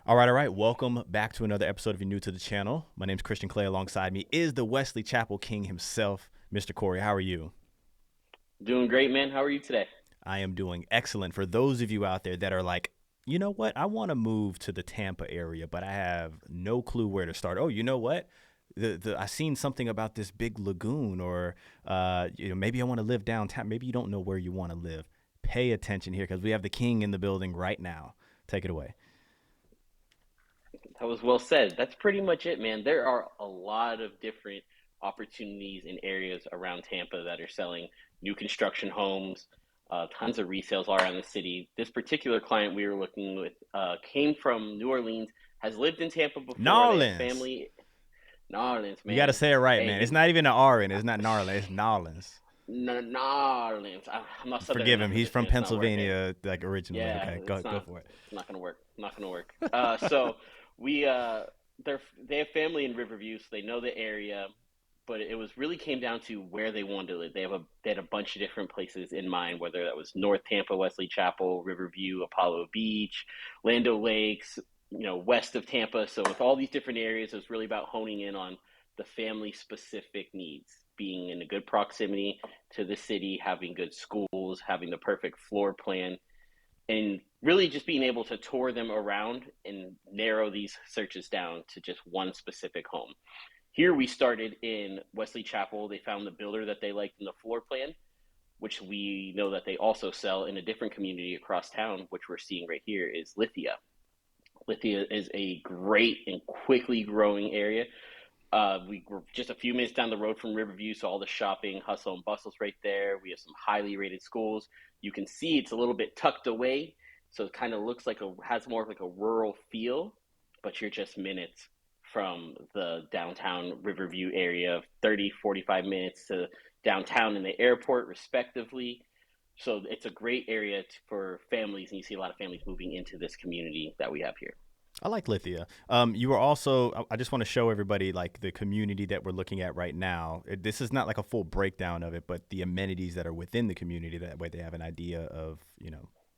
All right. Welcome back to another episode if you're new to the channel. My name's Christian Clay. Alongside me is the Wesley Chapel King himself, Mr. Corey. How are you? Doing great, man. How are you today? I am doing excellent. For those of you out there that are like, you know what? I want to move to the Tampa area, but I have no clue where to start. Oh, you know what? I seen something about this big lagoon, or maybe I want to live downtown. Maybe you don't know where you want to live. Pay attention here because we have the king in the building right now. Take it away. That was well said. That's pretty much it, man. There are a lot of different opportunities in areas around Tampa that are selling new construction homes. Tons of resales all around the city. This particular client we were looking with came from New Orleans, has lived in Tampa before. They have Nolans. family. New Orleans, You got to man. say it right, Hey, man. It's not even an R in it. It's not Narland. It's Nolans. New Orleans. I'm not southern Forgive him. enough for He's this, from man. It's not working. Pennsylvania, like originally. Yeah, Okay, it's go not for it. it's not gonna work. Not gonna work. So we they have family in Riverview, so they know the area. But it was really came down to where they wanted to live. They had a bunch of different places in mind, whether that was North Tampa, Wesley Chapel, Riverview, Apollo Beach, Lando Lakes, west of Tampa. So with all these different areas, it was really about honing in on the family specific needs, being in a good proximity to the city, having good schools, having the perfect floor plan, and really just being able to tour them around and narrow these searches down to just one specific home. Here we started in Wesley Chapel. They found the builder that they liked in the floor plan, which we know that they also sell in a different community across town, which we're seeing right here is Lithia. Lithia is a great and quickly growing area. We were just a few minutes down the road from Riverview, so all the shopping, hustle, and bustle's right there. We have some highly rated schools. You can see it's a little bit tucked away, so it kind of looks like has more of like a rural feel, but you're just minutes from the downtown Riverview area, 30, 45 minutes to downtown and the airport, respectively. So it's a great area for families, and you see a lot of families moving into this community that we have here. I like Lithia. You were also. I just want to show everybody like the community that we're looking at right now. This is not like a full breakdown of it, but the amenities that are within the community. That way, they have an idea of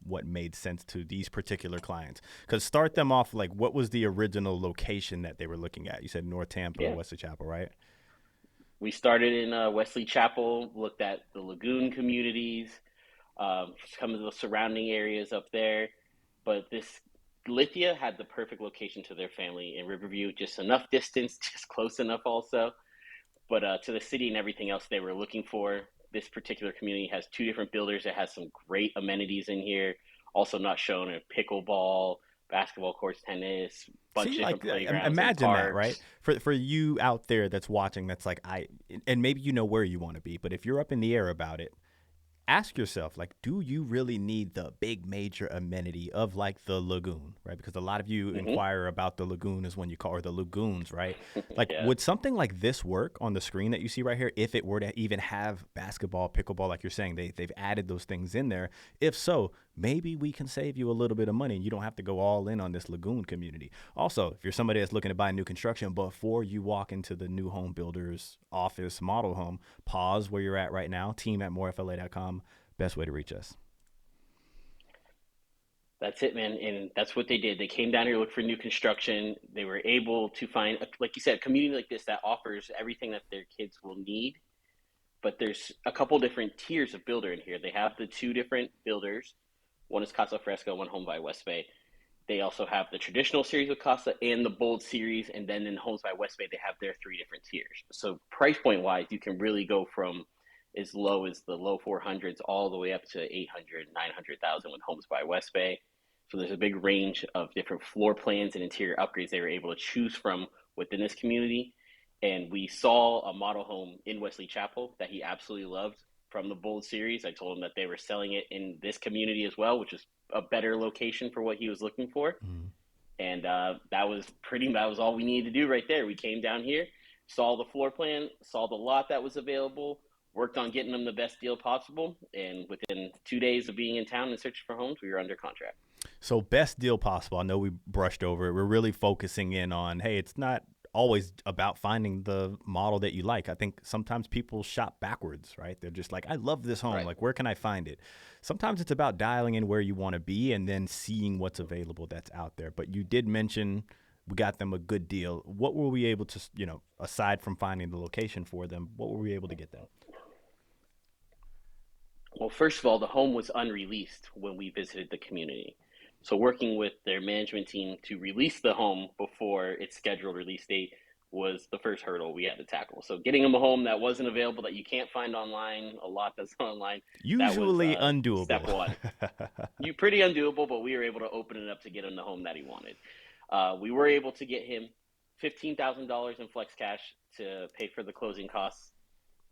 what made sense to these particular clients. Because start them off like what was the original location that they were looking at? You said North Tampa, Yeah, Wesley Chapel, right? we started in Wesley Chapel, looked at the Lagoon communities, some of the surrounding areas up there. But this Lithia had the perfect location to their family in Riverview, just enough distance, just close enough also, but to the city and everything else they were looking for. This particular community has two different builders. It has some great amenities in here. Also not shown a pickleball, basketball courts, tennis, bunch See, of different like playgrounds and imagine that, right? parks. For you out there that's watching, that's like and maybe you know where you want to be, but if you're up in the air about it, ask yourself, like, do you really need the big major amenity of like the lagoon, right? Because a lot of you Hmm. inquire about the lagoon is when you call, or the lagoons, right? Like, Yeah. would something like this work on the screen that you see right here if it were to even have basketball, pickleball, like you're saying, they've added those things in there? If so, maybe we can save you a little bit of money and you don't have to go all in on this lagoon community. Also, if you're somebody that's looking to buy new construction, before you walk into the new home builder's office model home, pause where you're at right now, team at morefla.com. Best way to reach us. That's it, man. And that's what they did. They came down here to look for new construction. They were able to find, like you said, a community like this that offers everything that their kids will need. But there's a couple different tiers of builder in here. They have the two different builders. One is Casa Fresca, one Home by West Bay. They also have the traditional series of Casa and the bold series. And then in Homes by West Bay, they have their three different tiers. So price point wise, you can really go from as low as the low 400s all the way up to 800, 900,000 with Homes by West Bay. So there's a big range of different floor plans and interior upgrades they were able to choose from within this community. And we saw a model home in Wesley Chapel that he absolutely loved from the Bold series. I told him that they were selling it in this community as well, which is a better location for what he was looking for. Mm. And that was all we needed to do right there. We came down here, saw the floor plan, saw the lot that was available, worked on getting them the best deal possible, and within 2 days of being in town and searching for homes, we were under contract. So best deal possible. I know we brushed over it. We're really focusing in on, hey, it's not always about finding the model that you like. I think sometimes people shop backwards, right? They're just like, I love this home. Right. Like, where can I find it? Sometimes it's about dialing in where you want to be and then seeing what's available that's out there. But you did mention we got them a good deal. What were we able to, aside from finding the location for them, what were we able to get them? Well, first of all, the home was unreleased when we visited the community. So, working with their management team to release the home before its scheduled release date was the first hurdle we had to tackle. So, getting them a home that wasn't available, that you can't find online, a lot that's online, that was Usually step undoable. one. You pretty undoable, but we were able to open it up to get him the home that he wanted. We were able to get him $15,000 in flex cash to pay for the closing costs,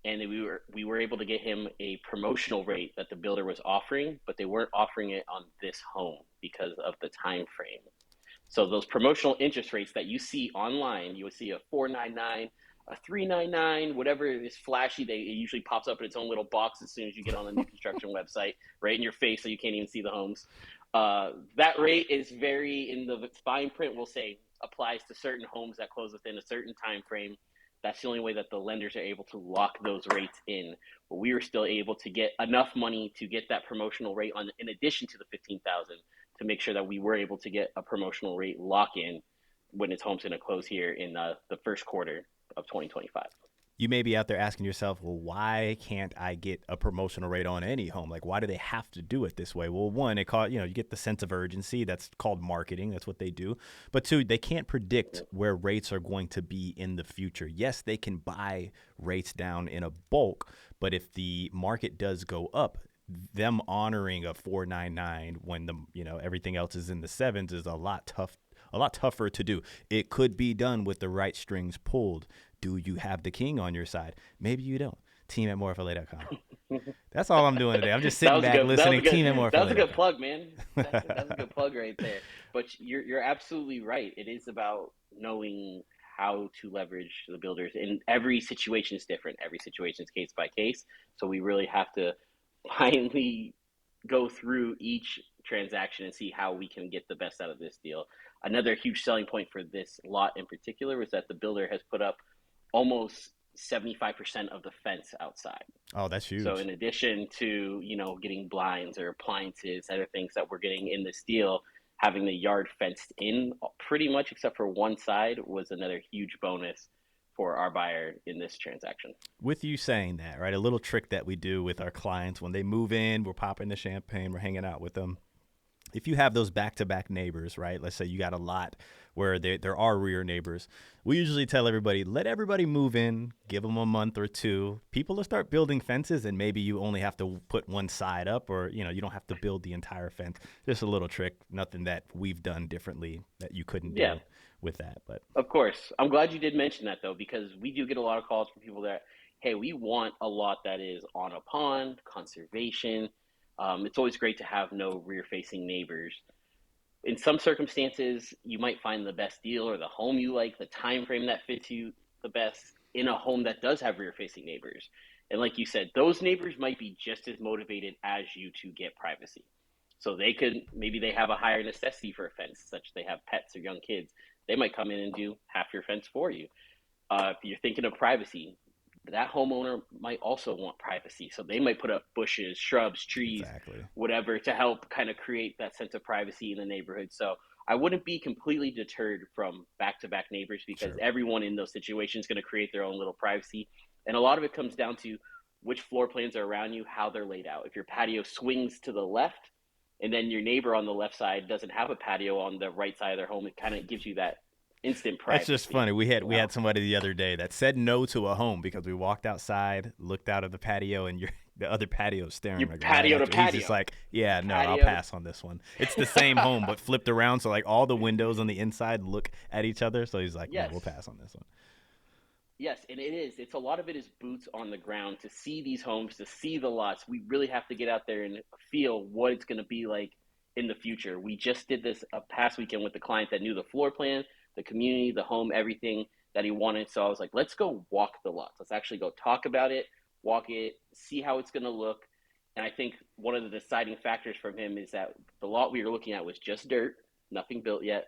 and we were able to get him a promotional rate that the builder was offering, but they weren't offering it on this home because of the time frame. So those promotional interest rates that you see online, you will see a 4.99, a 3.99, whatever is flashy. It usually pops up in its own little box as soon as you get on the new construction website, right in your face, so you can't even see the homes. That rate is very in the fine print. Will say applies to certain homes that close within a certain time frame. That's the only way that the lenders are able to lock those rates in. But we were still able to get enough money to get that promotional rate on, in addition to the 15,000, to make sure that we were able to get a promotional rate lock in when its home's going to close here in the first quarter of 2025. You may be out there asking yourself, well, why can't I get a promotional rate on any home? Like, why do they have to do it this way? Well, one, you get the sense of urgency. That's called marketing. That's what they do. But two, they can't predict where rates are going to be in the future. Yes, they can buy rates down in a bulk, but if the market does go up, them honoring a 4.99 when the everything else is in the sevens is a lot tougher to do. It could be done with the right strings pulled. Do you have the king on your side? Maybe you don't. Team at morefla.com. That's all I'm doing today. I'm just That sitting was a back good. That was a listening. Team at good. That was a good morefla.com. plug, man. That's a good plug right there. But you're absolutely right. It is about knowing how to leverage the builders, and every situation is different. Every situation is case by case. So we really have to finally go through each transaction and see how we can get the best out of this deal. Another huge selling point for this lot in particular was that the builder has put up almost 75% of the fence outside. Oh, that's So huge. in addition to, getting blinds or appliances, other things that we're getting in this deal, having the yard fenced in pretty much except for one side was another huge bonus for our buyer in this transaction. With you saying that, right? A little trick that we do with our clients when they move in, we're popping the champagne, we're hanging out with them. If you have those back-to-back neighbors, right? Let's say you got a lot where there are rear neighbors. We usually tell everybody, let everybody move in, give them a month or two. People will start building fences, and maybe you only have to put one side up, or you don't have to build the entire fence. Just a little trick, nothing that we've done differently that you couldn't Yeah, do with that. But of course. I'm glad you did mention that though, because we do get a lot of calls from people that, hey, we want a lot that is on a pond, conservation. It's always great to have no rear facing neighbors. In some circumstances, you might find the best deal or the home you like, the time frame that fits you the best in a home that does have rear facing neighbors. And like you said, those neighbors might be just as motivated as you to get privacy. So maybe they have a higher necessity for a fence, such they have pets or young kids. They might come in and do half your fence for you. If you're thinking of privacy, that homeowner might also want privacy. So they might put up bushes, shrubs, trees, exactly. whatever to help kind of create that sense of privacy in the neighborhood. So I wouldn't be completely deterred from back to back neighbors because Sure. everyone in those situations is going to create their own little privacy. And a lot of it comes down to which floor plans are around you, how they're laid out. If your patio swings to the left and then your neighbor on the left side doesn't have a patio on the right side of their home, it kind of gives you that instant That's just privacy. funny. We had somebody the other day that said no to a home because we walked outside, looked out of the patio, and the other patio staring You like right patio to at you. He's just patio, like, yeah, no, I'll patio. pass on this one. It's the same home but flipped around, so like all the windows on the inside look at each other. So he's like, no, Yes, we'll pass on this one. yes, and it is. It's a lot of it is boots on the ground to see these homes, to see the lots. We really have to get out there and feel what it's going to be like in the future. We just did this a past weekend with the client that knew the floor plan, the community, the home, everything that he wanted. So I was like, let's go walk the lots. Let's actually go talk about it, walk it, see how it's going to look. And I think one of the deciding factors from him is that the lot we were looking at was just dirt, nothing built yet,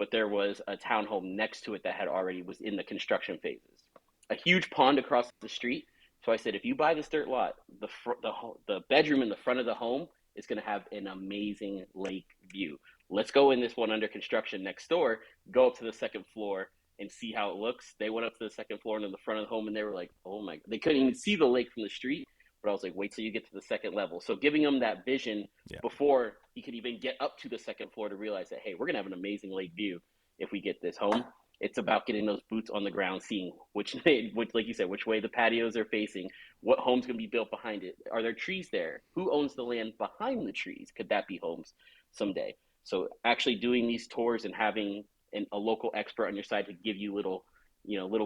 but there was a townhome next to it that was in the construction phases. A huge pond across the street. So I said, if you buy this dirt lot, the bedroom in the front of the home is going to have an amazing lake view. Let's go in this one under construction next door, go up to the second floor and see how it looks. They went up to the second floor and in the front of the home, and they were like, oh my, they couldn't even see the lake from the street. But I was like, wait till you get to the second level. So giving them that vision before he could even get up to the second floor to realize that, hey, we're going to have an amazing lake view if we get this home. It's about getting those boots on the ground, seeing which, like you said, which way the patios are facing, what home's going to be built behind it. Are there trees there? Who owns the land behind the trees? Could that be homes someday? So actually doing these tours and having a local expert on your side to give you little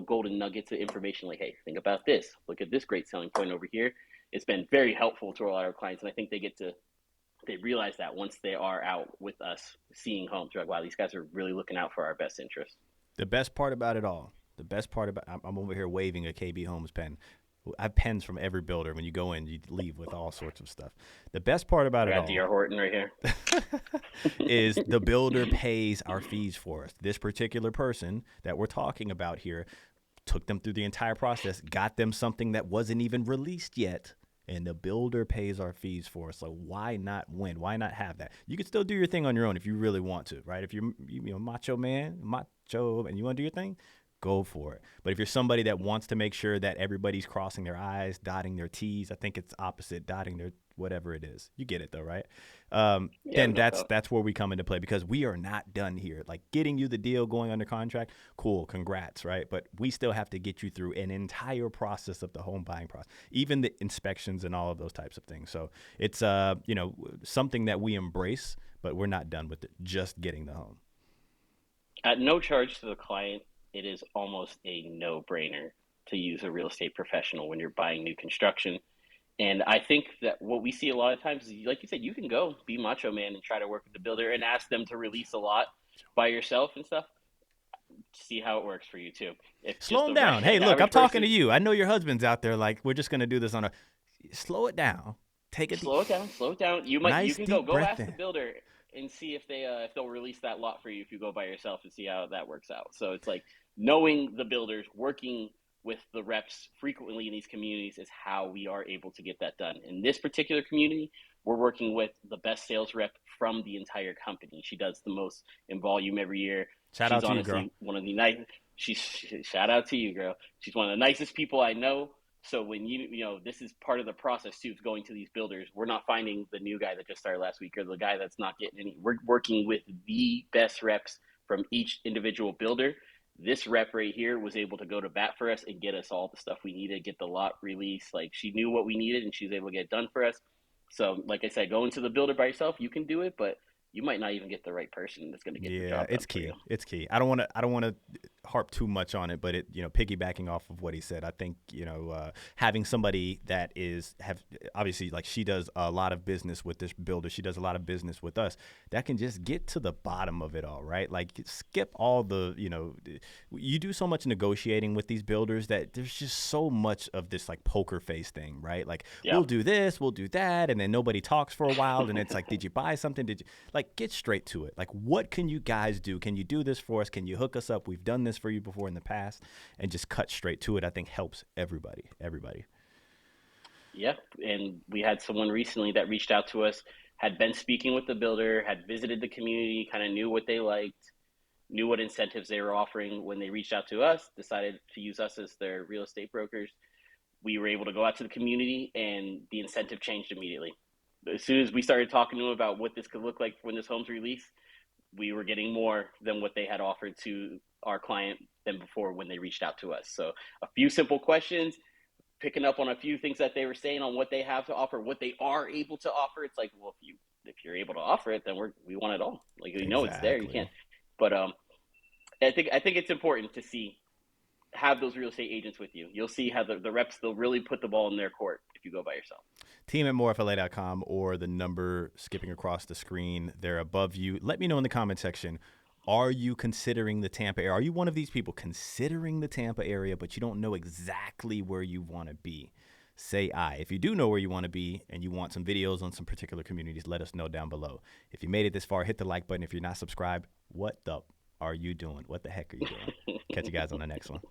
golden nuggets of information like, hey, think about this. Look at this great selling point over here. It's been very helpful to a lot of our clients. And I think they realize that once they are out with us seeing homes, they're like, wow, these guys are really looking out for our best interest. The best part about it all, I'm over here waving a KB Homes pen. I have pens from every builder. When you go in, you leave with all sorts of stuff. The best part about it all, D.R. Horton right here, is the builder pays our fees for us. This particular person that we're talking about here took them through the entire process, got them something that wasn't even released yet, and the builder pays our fees for us. So why not win? Why not have that? You can still do your thing on your own if you really want to, right? If you're macho, and you want to do your thing, go for it. But if you're somebody that wants to make sure that everybody's crossing their I's, dotting their T's, I think it's opposite, dotting their whatever it is. You get it though, right? Then that's where we come into play, because we are not done here. Like getting you the deal, going under contract, cool, congrats, right? But we still have to get you through an entire process of the home buying process, even the inspections and all of those types of things. So it's something that we embrace, but we're not done with it. Just getting the home. At no charge to the client, it is almost a no-brainer to use a real estate professional when you're buying new construction. And I think that what we see a lot of times is, like you said, you can go be macho man and try to work with the builder and ask them to release a lot by yourself and stuff. See how it works for you too. Slow them down. Hey, look, I'm talking to you. I know your husband's out there. Like, we're just going to do this on a slow it down. Slow it down. You can go ask the builder and see if they'll release that lot for you if you go by yourself, and see how that works out. So it's like knowing the builders, working with the reps frequently in these communities is how we are able to get that done. In this particular community, we're working with the best sales rep from the entire company. She does the most in volume every year. Shout out to you, girl. One of the shout out to you, girl. She's one of the nicest people I know. So when this is part of the process too, of going to these builders. We're not finding the new guy that just started last week or the guy that's not getting any. We're working with the best reps from each individual builder. This rep right here was able to go to bat for us and get us all the stuff we needed, get the lot released. Like, she knew what we needed and she was able to get it done for us. So like I said, going to the builder by yourself, you can do it, but you might not even get the right person that's going to get the job done. It's key. It's key. I don't want to harp too much on it, but piggybacking off of what he said, I think, having somebody that obviously, like, she does a lot of business with this builder. She does a lot of business with us. That can just get to the bottom of it all, right? Like, skip all the, you do so much negotiating with these builders that there's just so much of this like poker face thing, right? Like, we'll do this, we'll do that. And then nobody talks for a while. And it's like, did you buy something? Get straight to it. Like, what can you guys do? Can you do this for us? Can you hook us up? We've done this for you before in the past, and just cut straight to it. I think helps everybody. Yeah. And we had someone recently that reached out to us, had been speaking with the builder, had visited the community, kind of knew what they liked, knew what incentives they were offering. When they reached out to us, decided to use us as their real estate brokers. We were able to go out to the community, and the incentive changed immediately. As soon as we started talking to them about what this could look like when this home's released, we were getting more than what they had offered to our client than before when they reached out to us. So a few simple questions, picking up on a few things that they were saying on what they have to offer, what they are able to offer. It's like, well, if you're able to offer it, then we want it all. Like, we know it's there. You can't. But I think it's important to have those real estate agents with you. You'll see how the reps, they'll really put the ball in their court if you go by yourself. Team@morefla.com, or the number skipping across the screen there above you. Let me know in the comment section, are you considering the Tampa area? Are you one of these people considering the Tampa area, but you don't know exactly where you want to be? Say aye. If you do know where you want to be and you want some videos on some particular communities, let us know down below. If you made it this far, hit the like button. If you're not subscribed, what the are you doing? What the heck are you doing? Catch you guys on the next one.